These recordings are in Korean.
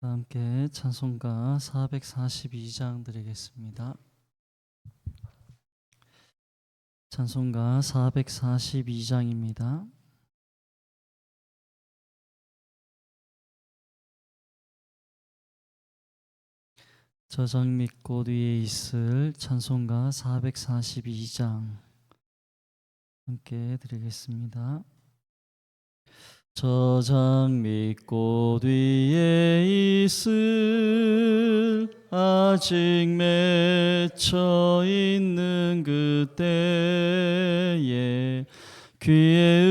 다 함께 찬송가 442장 드리겠습니다. 찬송가 442장입니다. 저장 및 꽃 위에 있을 찬송가 442장 함께 드리겠습니다. 저장 및 꽃 위에 있을 아직 맺혀 있는 그때에 귀에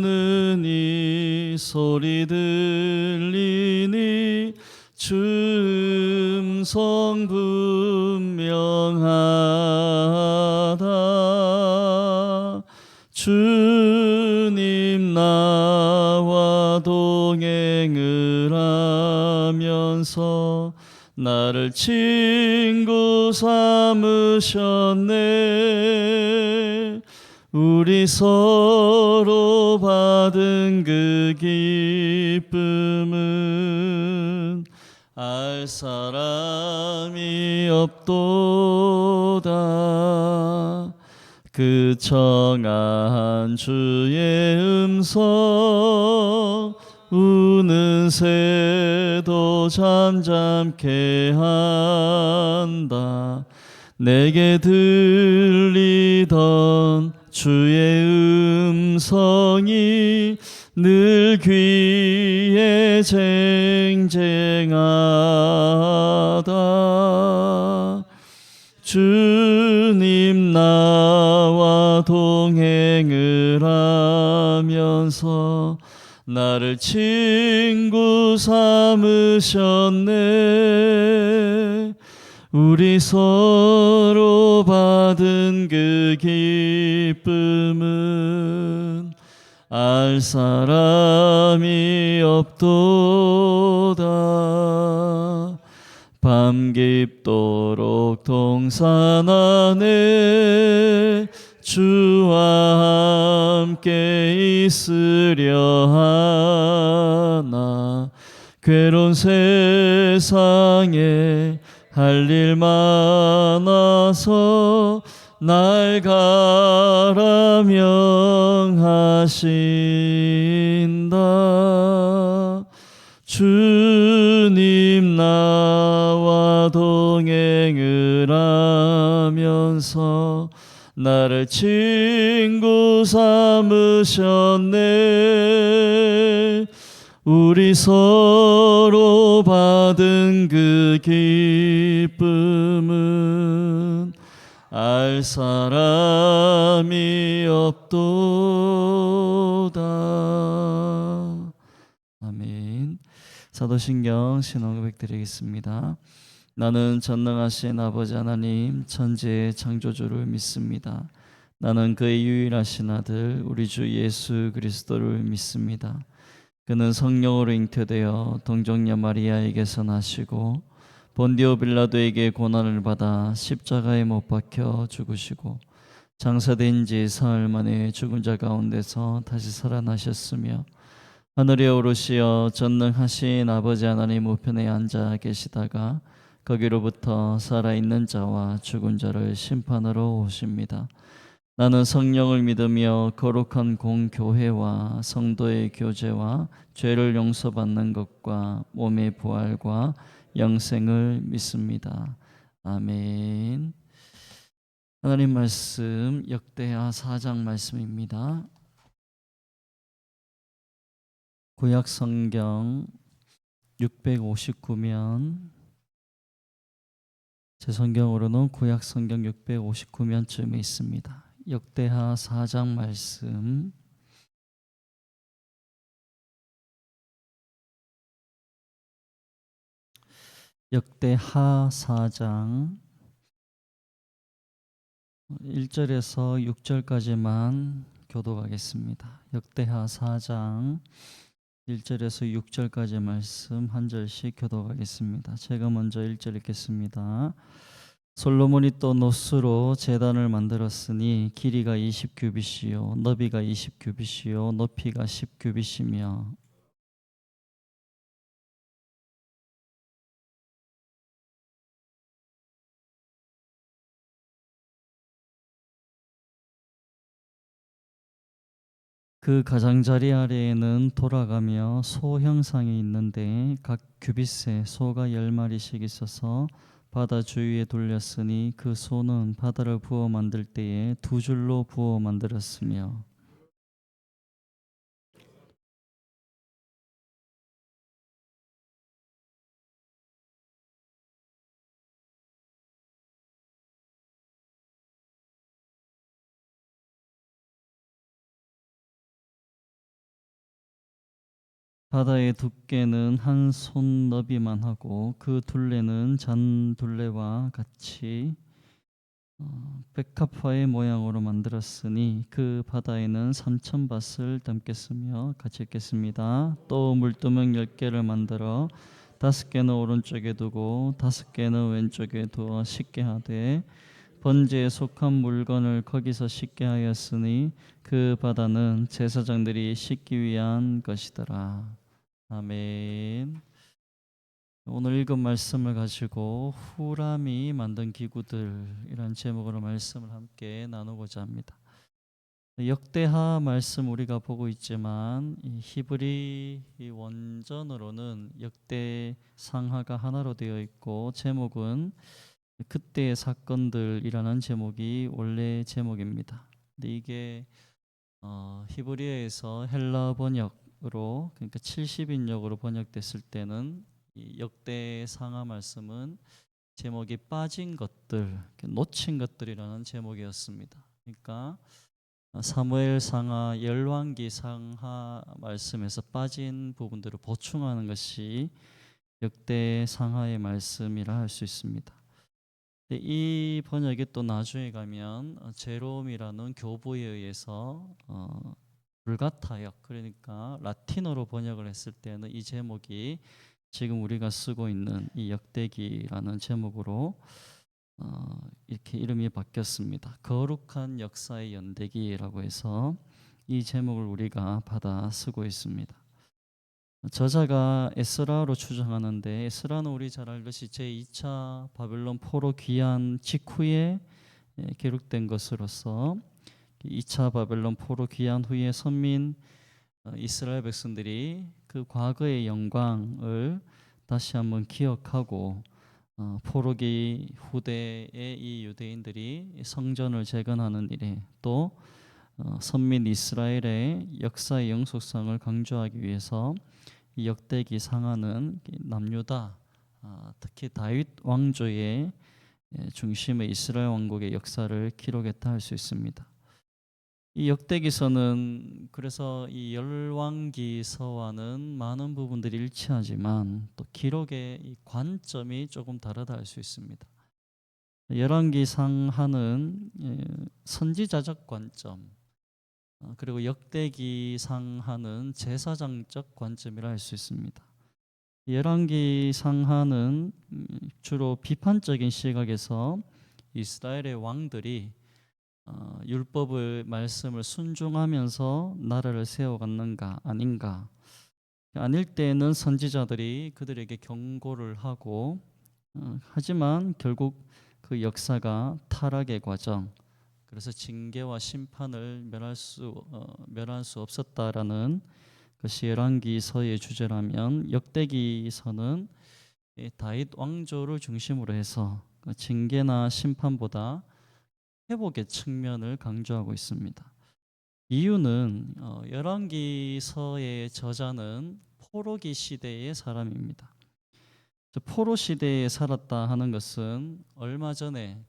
은은히 소리 들리니 주 음성 분명하다. 주님 나와 동행을 하면서 나를 친구 삼으셨네. 우리 서로 받은 그 기쁨은 알 사람이 없도다. 그 청아한 주의 음성 우는 새도 잠잠케 한다. 내게 들리던 주의 음성이 늘 귀에 쟁쟁하다. 주님 나와 동행을 하면서 나를 친구 삼으셨네. 우리 서로 받은 그 기쁨은 알 사람이 없도다. 밤 깊도록 동산 안에 주와 함께 있으려 하나. 괴로운 세상에 할 일 많아서 날 가라 명하신다. 주님 나와 동행을 하면서 나를 친구 삼으셨네. 우리 서로 받은 그 기쁨은 알 사람이 없도다. 아멘. 사도신경 신앙고백 드리겠습니다. 나는 전능하신 아버지 하나님 천지의 창조주를 믿습니다. 나는 그의 유일하신 아들 우리 주 예수 그리스도를 믿습니다. 그는 성령으로 잉태되어 동정녀 마리아에게서 나시고 본디오 빌라도에게 고난을 받아 십자가에 못 박혀 죽으시고 장사된 지 사흘 만에 죽은 자 가운데서 다시 살아나셨으며 하늘에 오르시어 전능하신 아버지 하나님 우편에 앉아 계시다가 거기로부터 살아있는 자와 죽은 자를 심판하러 오십니다. 나는 성령을 믿으며 거룩한 공교회와 성도의 교제와 죄를 용서받는 것과 몸의 부활과 영생을 믿습니다. 아멘. 하나님 말씀 역대하 4장 말씀입니다. 구약 성경 659면 제 성경으로는 구약 성경 659면쯤에 있습니다. 역대하 4장 말씀 역대하 4장 1절에서 6절까지만 교독하겠습니다. 역대하 4장 1절에서 6절까지 말씀 한 절씩 교독하겠습니다. 제가 먼저 1절 읽겠습니다. 솔로몬이 또 노스로 제단을 만들었으니 길이가 20규빗이요 너비가 20규빗이요 높이가 10규빗이며 그 가장자리 아래에는 돌아가며 소 형상이 있는데 각 규빗에 소가 10마리씩 있어서 바다 주위에 돌렸으니 그 소는 바다를 부어 만들 때에 두 줄로 부어 만들었으며 바다의 두께는 한 손 너비만 하고 그 둘레는 잔 둘레와 같이 백합화의 모양으로 만들었으니 그 바다에는 3,000밭을 담겠으며 같이 읽겠습니다. 또 물두멍 10개를 만들어 5개는 오른쪽에 두고 5개는 왼쪽에 두어 씻게 하되 번제에 속한 물건을 거기서 씻게 하였으니 그 바다는 제사장들이 씻기 위한 것이더라. 아멘. 오늘 읽은 말씀을 가지고 후람이 만든 기구들이란 제목으로 말씀을 함께 나누고자 합니다. 역대하 말씀 우리가 보고 있지만 이 히브리 원전으로는 역대상하가 하나로 되어 있고 제목은 그때의 사건들이라는 제목이 원래 제목입니다. 근데 이게 히브리어에서 헬라 번역으로 그러니까 70인역으로 번역됐을 때는 이 역대 상하 말씀은 제목이 빠진 것들, 놓친 것들이라는 제목이었습니다. 그러니까 사무엘 상하, 열왕기 상하 말씀에서 빠진 부분들을 보충하는 것이 역대 상하의 말씀이라 할 수 있습니다. 이 번역이 또 나중에 가면 제롬이라는 교부에 의해서 불가타역, 그러니까 라틴어로 번역을 했을 때는 이 제목이 지금 우리가 쓰고 있는 이 역대기라는 제목으로 이렇게 이름이 바뀌었습니다. 거룩한 역사의 연대기라고 해서 이 제목을 우리가 받아 쓰고 있습니다. 저자가 에스라로 추정하는데 에스라는 우리 잘 알듯이 제2차 바벨론 포로 귀환 직후에 기록된 것으로서 2차 바벨론 포로 귀환 후에 선민 이스라엘 백성들이 그 과거의 영광을 다시 한번 기억하고 포로기 후대의 이 유대인들이 성전을 재건하는 일에 또 선민 이스라엘의 역사의 영속성을 강조하기 위해서 이 역대기 상하는 남유다 특히 다윗 왕조의 중심의 이스라엘 왕국의 역사를 기록했다 할 수 있습니다. 이 역대기서는 그래서 이 열왕기서와는 많은 부분들이 일치하지만 또 기록의 이 관점이 조금 다르다 할 수 있습니다. 열왕기 상하는 선지자적 관점, 그리고 역대기 상하는 제사장적 관점이라 할 수 있습니다. 열왕기 상하는 주로 비판적인 시각에서 이스라엘의 왕들이 율법의 말씀을 순종하면서 나라를 세워갔는가 아닌가, 아닐 때에는 선지자들이 그들에게 경고를 하고 하지만 결국 그 역사가 타락의 과정, 그래서 징계와 심판을 멸할 수 없었다라는 것이 열왕기서의 주제라면 역대기서는 다윗 왕조를 중심으로 해서 징계나 심판보다 회복의 측면을 강조하고 있습니다. 이유는 열왕기서의 저자는 포로기 시대의 사람입니다. 포로 시대에 살았다 하는 것은 얼마 전에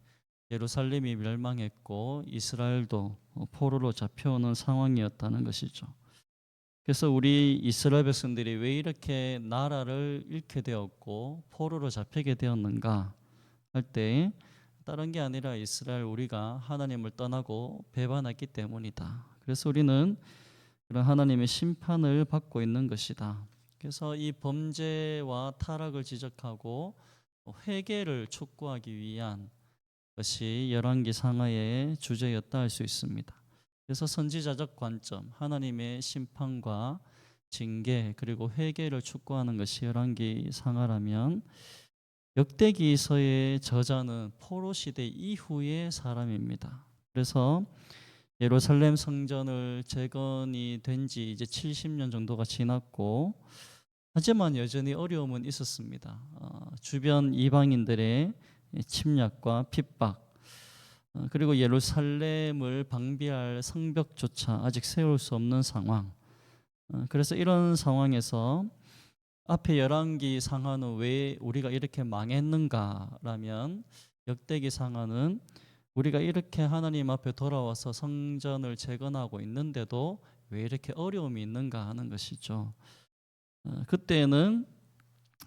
예루살렘이 멸망했고 이스라엘도 포로로 잡혀오는 상황이었다는 것이죠. 그래서 우리 이스라엘 백성들이 왜 이렇게 나라를 잃게 되었고 포로로 잡히게 되었는가 할 때 다른 게 아니라 이스라엘 우리가 하나님을 떠나고 배반했기 때문이다. 그래서 우리는 그런 하나님의 심판을 받고 있는 것이다. 그래서 이 범죄와 타락을 지적하고 회개를 촉구하기 위한 것이 열왕기 상하의 주제였다 할 수 있습니다. 그래서 선지자적 관점, 하나님의 심판과 징계 그리고 회개를 촉구하는 것이 열왕기 상하라면 역대기서의 저자는 포로 시대 이후의 사람입니다. 그래서 예루살렘 성전을 재건이 된 지 이제 70년 정도가 지났고, 하지만 여전히 어려움은 있었습니다. 주변 이방인들의 침략과 핍박, 그리고 예루살렘을 방비할 성벽조차 아직 세울 수 없는 상황. 그래서 이런 상황에서 앞에 열왕기 상하는 왜 우리가 이렇게 망했는가라면, 역대기 상하는 우리가 이렇게 하나님 앞에 돌아와서 성전을 재건하고 있는데도 왜 이렇게 어려움이 있는가 하는 것이죠. 그때는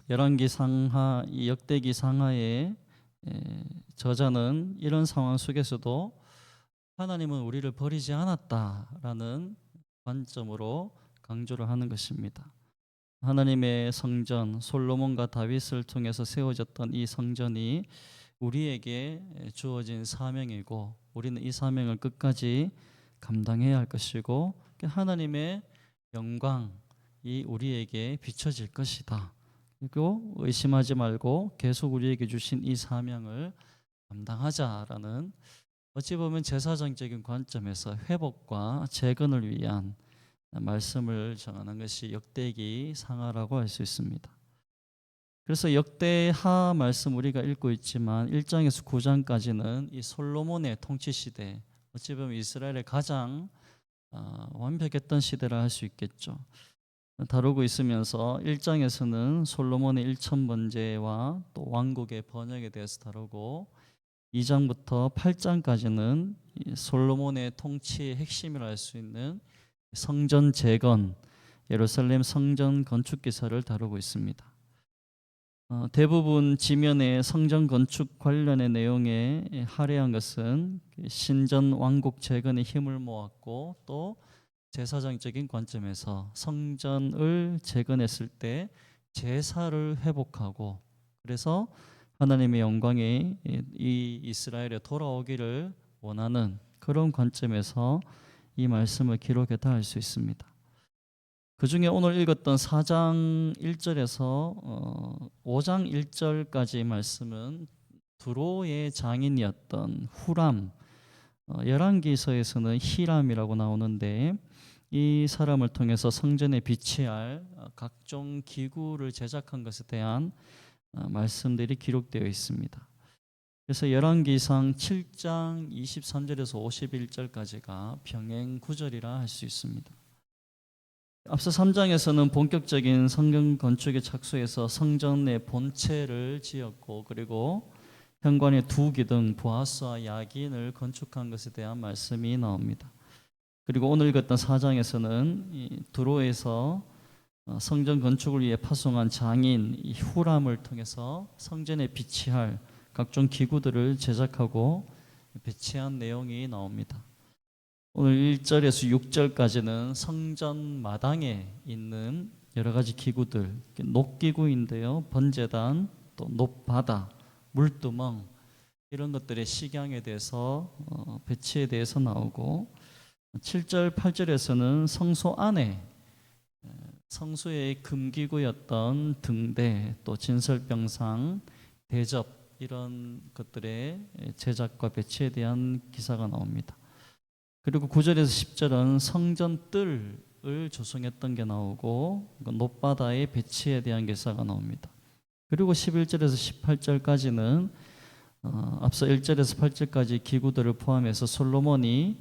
열왕기 상하, 이 역대기 상하의 저자는 이런 상황 속에서도 하나님은 우리를 버리지 않았다라는 관점으로 강조를 하는 것입니다. 하나님의 성전, 솔로몬과 다윗을 통해서 세워졌던 이 성전이 우리에게 주어진 사명이고, 우리는 이 사명을 끝까지 감당해야 할 것이고, 하나님의 영광이 우리에게 비춰질 것이다. 그리고 의심하지 말고 계속 우리에게 주신 이 사명을 감당하자라는, 어찌 보면 제사장적인 관점에서 회복과 재건을 위한 말씀을 전하는 것이 역대기 상하라고 할 수 있습니다. 그래서 역대하 말씀 우리가 읽고 있지만 1장에서 9장까지는 이 솔로몬의 통치 시대, 어찌 보면 이스라엘의 가장 완벽했던 시대라 할 수 있겠죠. 다루고 있으면서 1장에서는 솔로몬의 일천번제와 또 왕국의 번영에 대해서 다루고, 2장부터 8장까지는 솔로몬의 통치의 핵심이라 할 수 있는 성전 재건, 예루살렘 성전 건축 기사를 다루고 있습니다. 대부분 지면의 성전 건축 관련의 내용에 할애한 것은 신전 왕국 재건에 힘을 모았고, 또 제사장적인 관점에서 성전을 재건했을 때 제사를 회복하고, 그래서 하나님의 영광이 이 이스라엘에 돌아오기를 원하는 그런 관점에서 이 말씀을 기록했다 할 수 있습니다. 그 중에 오늘 읽었던 4장 1절에서 5장 1절까지 말씀은 두로의 장인이었던 후람, 열왕기서에서는 히람이라고 나오는데, 이 사람을 통해서 성전에 비치할 각종 기구를 제작한 것에 대한 말씀들이 기록되어 있습니다. 그래서 열왕기상 7장 23절에서 51절까지가 병행 구절이라 할 수 있습니다. 앞서 3장에서는 본격적인 성전 건축에 착수해서 성전의 본체를 지었고, 그리고 현관의 두 기둥 보아스와 야긴을 건축한 것에 대한 말씀이 나옵니다. 그리고 오늘 읽었던 4장에서는 두로에서 성전 건축을 위해 파송한 장인 이 후람을 통해서 성전에 비치할 각종 기구들을 제작하고 배치한 내용이 나옵니다. 오늘 1절에서 6절까지는 성전 마당에 있는 여러 가지 기구들, 녹기구인데요, 번제단, 또 녹바다, 물두멍, 이런 것들의 식양에 대해서 배치에 대해서 나오고, 7절, 8절에서는 성소 안에 성소의 금기구였던 등대, 또 진설병상, 대접, 이런 것들의 제작과 배치에 대한 기사가 나옵니다. 그리고 9절에서 10절은 성전 뜰을 조성했던 게 나오고, 높바다의 배치에 대한 기사가 나옵니다. 그리고 11절에서 18절까지는 앞서 1절에서 8절까지 기구들을 포함해서 솔로몬이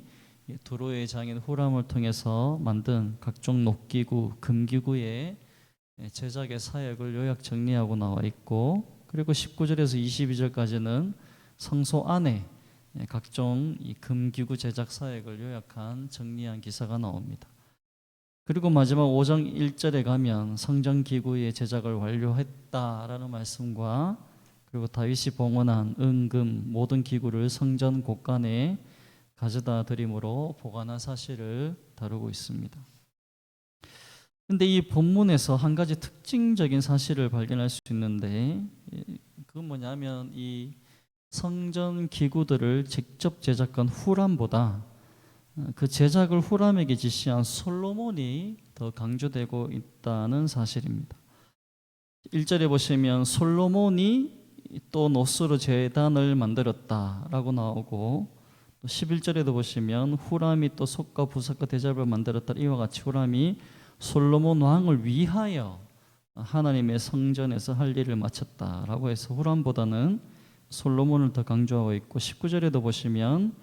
두로의 장인 후람을 통해서 만든 각종 녹기구, 금기구의 제작의 사역을 요약 정리하고 나와 있고, 그리고 19절에서 22절까지는 성소 안에 각종 이 금기구 제작 사역을 요약한 정리한 기사가 나옵니다. 그리고 마지막 5장 1절에 가면 성전 기구의 제작을 완료했다라는 말씀과, 그리고 다윗이 봉헌한 은금 모든 기구를 성전 곳간에 가져다 드림으로 보관한 사실을 다루고 있습니다. 그런데 이 본문에서 한 가지 특징적인 사실을 발견할 수 있는데, 그건 뭐냐면 이 성전 기구들을 직접 제작한 후람보다 그 제작을 후람에게 지시한 솔로몬이 더 강조되고 있다는 사실입니다. 1절에 보시면 솔로몬이 또 노스로 제단을 만들었다라고 나오고, 또 11절에도 보시면 후람이 또 솥과 부석과 대접을 만들었다. 이와 같이 후람이 솔로몬 왕을 위하여 하나님의 성전에서 할 일을 마쳤다라고 해서 후람보다는 솔로몬을 더 강조하고 있고, 19절에도 보시면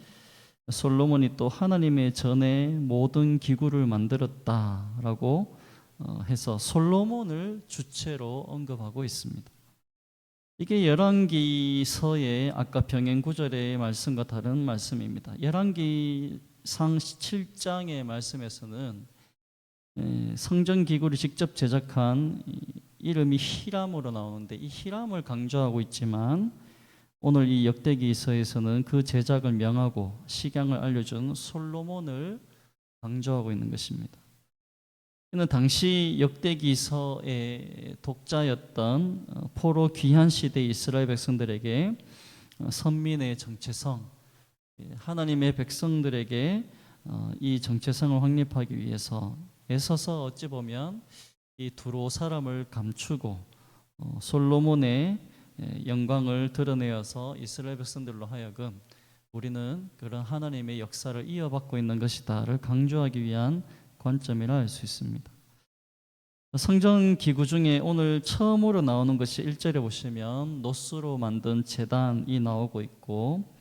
솔로몬이 또 하나님의 전에 모든 기구를 만들었다라고 해서 솔로몬을 주체로 언급하고 있습니다. 이게 열왕기서의 아까 병행 구절의 말씀과 다른 말씀입니다. 열왕기상 7장의 말씀에서는 성전 기구를 직접 제작한 이름이 히람으로 나오는데, 이 히람을 강조하고 있지만 오늘 이 역대기서에서는 그 제작을 명하고 식양을 알려준 솔로몬을 강조하고 있는 것입니다. 이는 당시 역대기서의 독자였던 포로 귀한 시대 이스라엘 백성들에게 선민의 정체성, 하나님의 백성들에게 이 정체성을 확립하기 위해서 애써서 어찌 보면 이 두로 사람을 감추고 솔로몬의 영광을 드러내어서 이스라엘 백성들로 하여금 우리는 그런 하나님의 역사를 이어받고 있는 것이다를 강조하기 위한 관점이라 할 수 있습니다. 성전 기구 중에 오늘 처음으로 나오는 것이 1절에 보시면 노스로 만든 제단이 나오고 있고,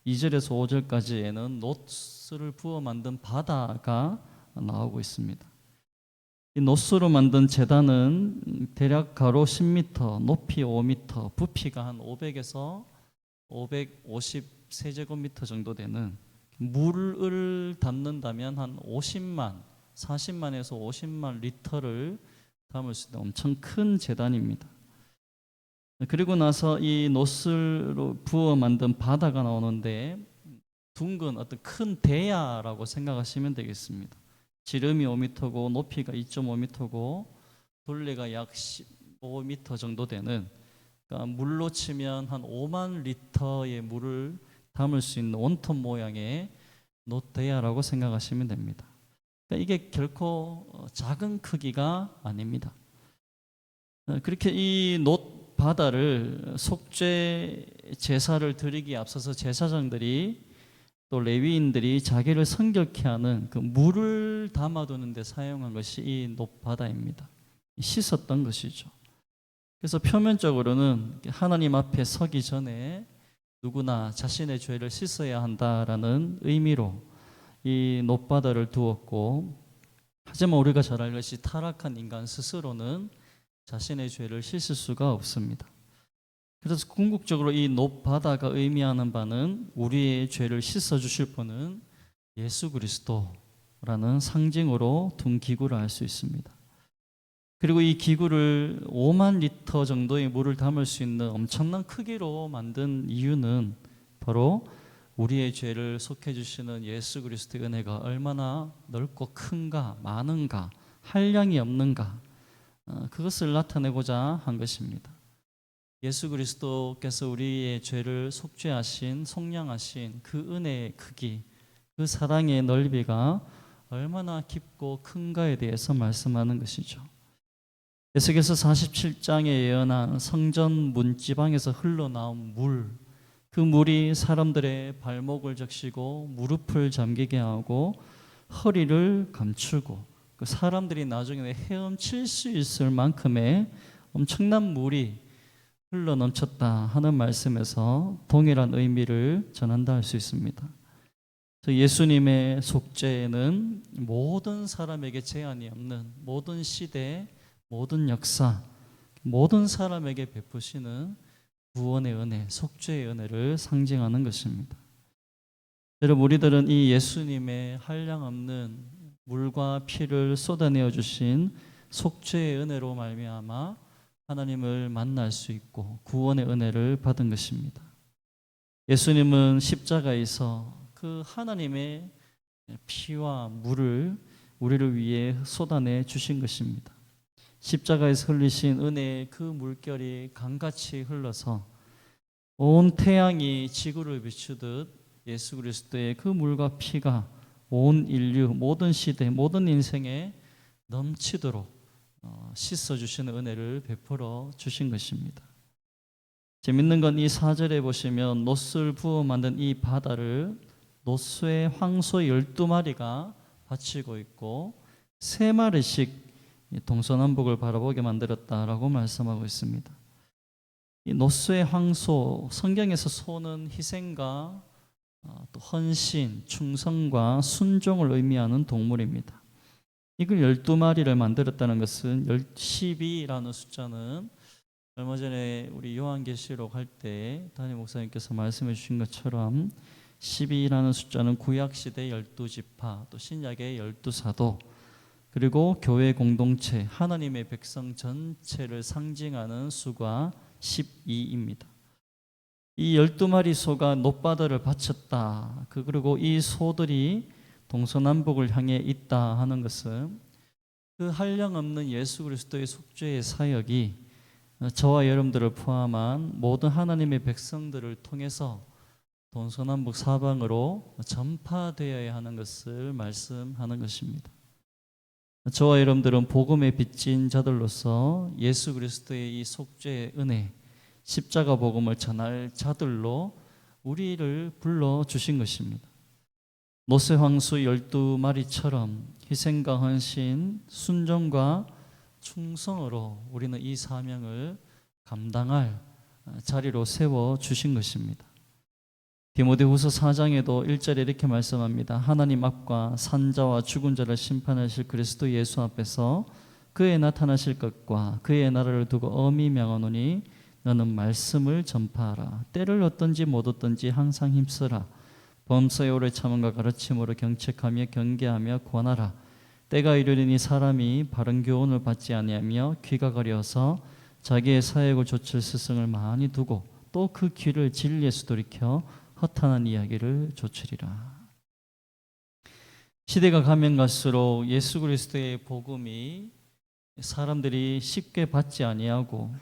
2절에서 5절까지에는 노스를 부어 만든 바다가 나오고 있습니다. 이 노스로 만든 제단은 대략 가로 10m, 높이 5m, 부피가 한 500에서 550세제곱미터 정도 되는, 물을 담는다면 한 40만에서 50만 리터를 담을 수 있는 엄청 큰 제단입니다. 그리고 나서 이 노스로 부어 만든 바다가 나오는데, 둥근 어떤 큰 대야라고 생각하시면 되겠습니다. 지름이 5m고 높이가 2.5m고 둘레가 약 15m 정도 되는, 그러니까 물로 치면 한 5만 리터의 물을 담을 수 있는 원통 모양의 노대야라고 생각하시면 됩니다. 그러니까 이게 결코 작은 크기가 아닙니다. 그렇게 이 놋 바다를 속죄 제사를 드리기에 앞서서 제사장들이 또 레위인들이 자기를 성결케 하는 그 물을 담아두는 데 사용한 것이 이 놋 바다입니다. 씻었던 것이죠. 그래서 표면적으로는 하나님 앞에 서기 전에 누구나 자신의 죄를 씻어야 한다라는 의미로 이 놋 바다를 두었고, 하지만 우리가 잘 알듯이 타락한 인간 스스로는 자신의 죄를 씻을 수가 없습니다. 그래서 궁극적으로 이 놋 바다가 의미하는 바는 우리의 죄를 씻어 주실 분은 예수 그리스도라는 상징으로 둔 기구를 알 수 있습니다. 그리고 이 기구를 5만 리터 정도의 물을 담을 수 있는 엄청난 크기로 만든 이유는 바로 우리의 죄를 속해 주시는 예수 그리스도의 은혜가 얼마나 넓고 큰가, 많은가, 한량이 없는가, 그것을 나타내고자 한 것입니다. 예수 그리스도께서 우리의 죄를 속죄하신, 속량하신 그 은혜의 크기, 그 사랑의 넓이가 얼마나 깊고 큰가에 대해서 말씀하는 것이죠. 에스겔서 47장에 예언한 성전 문지방에서 흘러나온 물, 그 물이 사람들의 발목을 적시고 무릎을 잠기게 하고 허리를 감추고 그 사람들이 나중에 헤엄칠 수 있을 만큼의 엄청난 물이 흘러 넘쳤다 하는 말씀에서 동일한 의미를 전한다 할 수 있습니다. 예수님의 속죄는 모든 사람에게 제한이 없는, 모든 시대, 모든 역사, 모든 사람에게 베푸시는 구원의 은혜, 속죄의 은혜를 상징하는 것입니다. 여러분, 우리들은 이 예수님의 한량없는 물과 피를 쏟아내어 주신 속죄의 은혜로 말미암아 하나님을 만날 수 있고 구원의 은혜를 받은 것입니다. 예수님은 십자가에서 그 하나님의 피와 물을 우리를 위해 쏟아내 주신 것입니다. 십자가에서 흘리신 은혜의 그 물결이 강같이 흘러서 온 태양이 지구를 비추듯 예수 그리스도의 그 물과 피가 온 인류, 모든 시대, 모든 인생에 넘치도록 씻어주시는 은혜를 베풀어 주신 것입니다. 재밌는 건 이 4절에 보시면 놋을 부어 만든 이 바다를 노수의 황소 12마리가 바치고 있고 3마리씩 동서남북을 바라보게 만들었다라고 말씀하고 있습니다. 이 노수의 황소, 성경에서 소는 희생과 또 헌신, 충성과 순종을 의미하는 동물입니다. 이걸 12마리를 만들었다는 것은 12라는 숫자는 얼마 전에 우리 요한계시록 할 때 담임 목사님께서 말씀해 주신 것처럼 12라는 숫자는 구약시대 12지파, 또 신약의 12사도, 그리고 교회 공동체, 하나님의 백성 전체를 상징하는 수가 12입니다. 이 12마리 소가 놋바다를 바쳤다. 그리고 이 소들이 동서남북을 향해 있다 하는 것은 그 한량없는 예수 그리스도의 속죄의 사역이 저와 여러분들을 포함한 모든 하나님의 백성들을 통해서 동서남북 사방으로 전파되어야 하는 것을 말씀하는 것입니다. 저와 여러분들은 복음에 빚진 자들로서 예수 그리스도의 이 속죄의 은혜, 십자가 복음을 전할 자들로 우리를 불러주신 것입니다. 노새 황소 12마리처럼 희생과 헌신, 순종과 충성으로 우리는 이 사명을 감당할 자리로 세워주신 것입니다. 디모데후서 4장에도 1절에 이렇게 말씀합니다. 하나님 앞과 산자와 죽은 자를 심판하실 그리스도 예수 앞에서 그의 나타나실 것과 그의 나라를 두고 엄히 명하노니 너는 말씀을 전파하라. 때를 얻든지 못 얻든지 항상 힘쓰라. 범사에 오래 참음과 가르침으로 경책하며 경계하며 권하라. 때가 이르리니 사람이 바른 교훈을 받지 아니하며 귀가 가려서 자기의 사역을 좇을 스승을 많이 두고 또 그 귀를 진리에서 돌이켜 허탄한 이야기를 좇으리라. 시대가 가면 갈수록 예수 그리스도의 복음이 사람들이 쉽게 받지 아니하고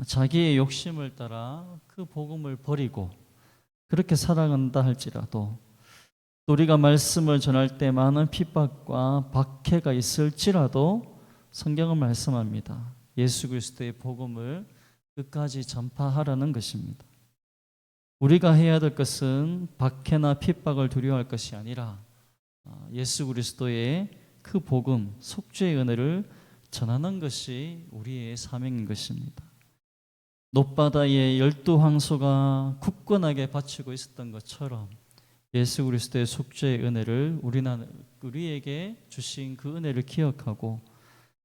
자기의 욕심을 따라 그 복음을 버리고 그렇게 살아간다 할지라도 우리가 말씀을 전할 때 많은 핍박과 박해가 있을지라도 성경은 말씀합니다. 예수 그리스도의 복음을 끝까지 전파하라는 것입니다. 우리가 해야 될 것은 박해나 핍박을 두려워할 것이 아니라 예수 그리스도의 그 복음, 속죄의 은혜를 전하는 것이 우리의 사명인 것입니다. 놋바다에 12황소가 굳건하게 바치고 있었던 것처럼 예수 그리스도의 속죄의 은혜를 우리에게 주신 그 은혜를 기억하고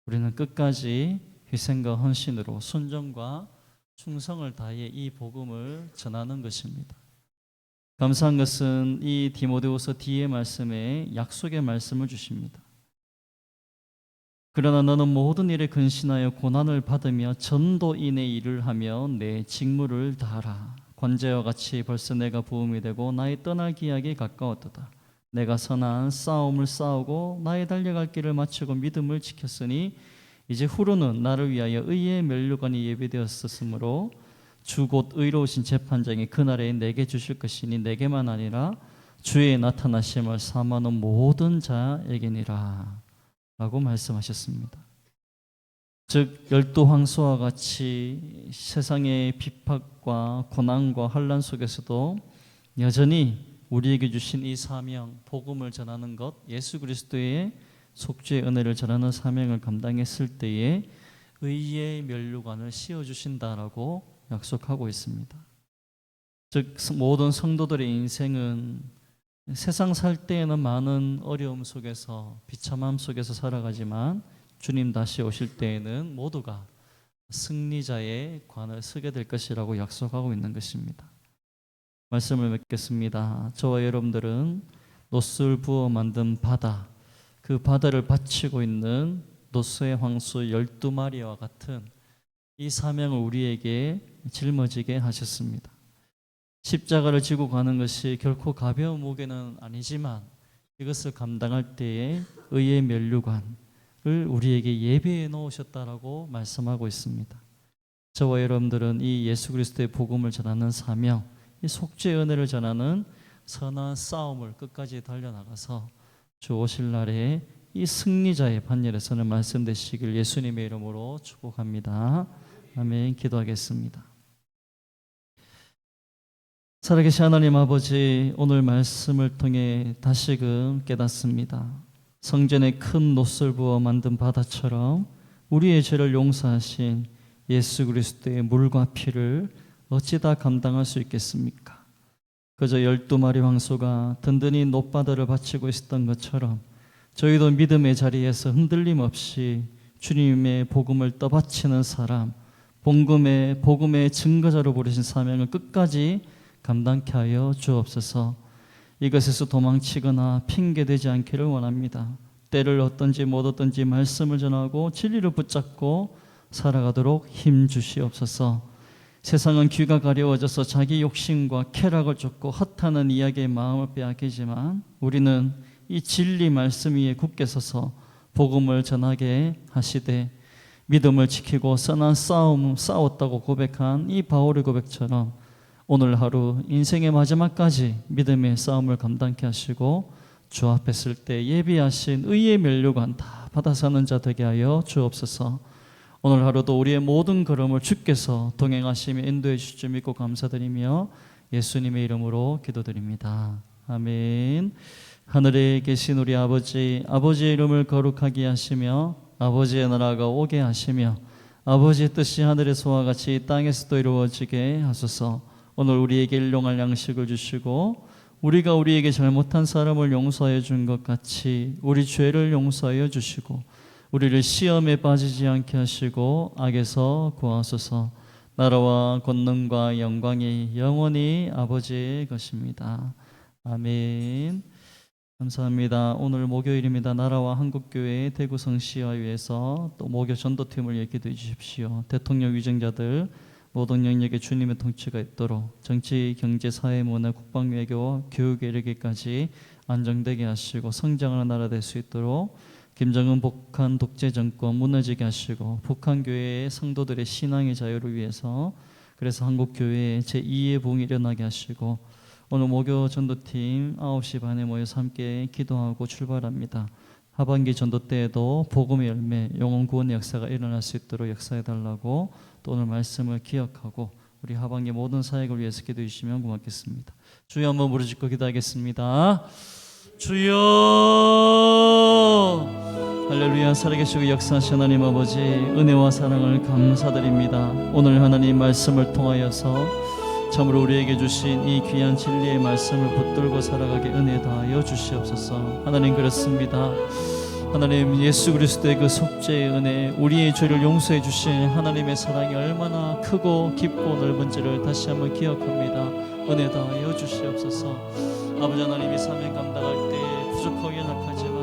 우리는 끝까지 희생과 헌신으로 순종과 충성을 다해 이 복음을 전하는 것입니다. 감사한 것은 이 디모데후서 뒤의 말씀에 약속의 말씀을 주십니다. 그러나 너는 모든 일에 근신하여 고난을 받으며 전도인의 일을 하며 내 직무를 다하라. 권제와 같이 벌써 내가 부음이 되고 나의 떠날 기약이 가까웠도다. 내가 선한 싸움을 싸우고 나의 달려갈 길을 마치고 믿음을 지켰으니 이제 후로는 나를 위하여 의의 면류관이 예비되었으므로 주 곧 의로우신 재판장이 그날에 내게 주실 것이니 내게만 아니라 주의 나타나심을 사모하는 모든 자에게니라 라고 말씀하셨습니다. 즉 12황소와 같이 세상의 비박과 고난과 환난 속에서도 여전히 우리에게 주신 이 사명, 복음을 전하는 것, 예수 그리스도의 속죄의 은혜를 전하는 사명을 감당했을 때에 의의 면류관을 씌워주신다라고 약속하고 있습니다. 즉 모든 성도들의 인생은 세상 살 때에는 많은 어려움 속에서 비참함 속에서 살아가지만 주님 다시 오실 때에는 모두가 승리자의 관을 서게 될 것이라고 약속하고 있는 것입니다. 말씀을 맺겠습니다. 저와 여러분들은 놋을 부어 만든 바다, 그 바다를 바치고 있는 노스의 황소 12마리와 같은 이 사명을 우리에게 짊어지게 하셨습니다. 십자가를 지고 가는 것이 결코 가벼운 무게는 아니지만 이것을 감당할 때에 의의 면류관을 우리에게 예비해 놓으셨다라고 말씀하고 있습니다. 저와 여러분들은 이 예수 그리스도의 복음을 전하는 사명, 이 속죄의 은혜를 전하는 선한 싸움을 끝까지 달려나가서 주 오실 날에 이 승리자의 반열에 서는 말씀 되시길 예수님의 이름으로 축복합니다. 아멘. 기도하겠습니다. 살아계신 하나님 아버지, 오늘 말씀을 통해 다시금 깨닫습니다. 성전에 큰 놋을 부어 만든 바다처럼 우리의 죄를 용서하신 예수 그리스도의 물과 피를 어찌 다 감당할 수 있겠습니까? 그저 12마리 황소가 든든히 놋바다를 바치고 있었던 것처럼 저희도 믿음의 자리에서 흔들림 없이 주님의 복음을 떠받치는 사람, 복음의 증거자로 부르신 사명을 끝까지 감당케 하여 주옵소서. 이것에서 도망치거나 핑계대지 않기를 원합니다. 때를 얻든지 못 얻든지 말씀을 전하고 진리를 붙잡고 살아가도록 힘 주시옵소서. 세상은 귀가 가려워져서 자기 욕심과 쾌락을 쫓고 헛하는 이야기에 마음을 빼앗기지만 우리는 이 진리 말씀 위에 굳게 서서 복음을 전하게 하시되 믿음을 지키고 선한 싸움 싸웠다고 고백한 이 바울의 고백처럼 오늘 하루 인생의 마지막까지 믿음의 싸움을 감당케 하시고 주 앞에 설 때 예비하신 의의 면류관 다 받아 사는 자 되게 하여 주옵소서. 오늘 하루도 우리의 모든 걸음을 주께서 동행하시며 인도해 주실 줄 믿고 감사드리며 예수님의 이름으로 기도드립니다. 아멘. 하늘에 계신 우리 아버지, 아버지의 이름을 거룩하게 하시며 아버지의 나라가 오게 하시며 아버지의 뜻이 하늘에서와 같이 땅에서도 이루어지게 하소서. 오늘 우리에게 일용할 양식을 주시고 우리가 우리에게 잘못한 사람을 용서해 준 것 같이 우리 죄를 용서하여 주시고 우리를 시험에 빠지지 않게 하시고 악에서 구하소서. 나라와 권능과 영광이 영원히 아버지의 것입니다. 아멘. 감사합니다. 오늘 목요일입니다. 나라와 한국교회 대구성시의회에서 또 목요 전도팀을 얘기해 주십시오. 대통령 위정자들 모든 영역에 주님의 통치가 있도록 정치, 경제, 사회, 문화, 국방, 외교, 교육에 이르기까지 안정되게 하시고 성장하는 나라 될 수 있도록 김정은 북한 독재 정권 무너지게 하시고 북한 교회의 성도들의 신앙의 자유를 위해서 그래서 한국 교회에 제2의 부흥이 일어나게 하시고 오늘 목요 전도팀 9시 반에 모여서 함께 기도하고 출발합니다. 하반기 전도 때에도 복음의 열매, 영혼 구원의 역사가 일어날 수 있도록 역사해 달라고 또 오늘 말씀을 기억하고 우리 하반기 모든 사역을 위해서 기도해 주시면 고맙겠습니다. 주여 한번 부르짖고 기도하겠습니다. 주여 할렐루야. 살아계시고 역사하신 하나님 아버지 은혜와 사랑을 감사드립니다. 오늘 하나님 말씀을 통하여서 참으로 우리에게 주신 이 귀한 진리의 말씀을 붙들고 살아가게 은혜 다하여 주시옵소서. 하나님 그렇습니다. 하나님 예수 그리스도의 그 속죄의 은혜, 우리의 죄를 용서해 주신 하나님의 사랑이 얼마나 크고 깊고 넓은지를 다시 한번 기억합니다. 은혜 다하여 주시옵소서. 아버지 하나님이 사명 감당할 때 부족하고 연약하지만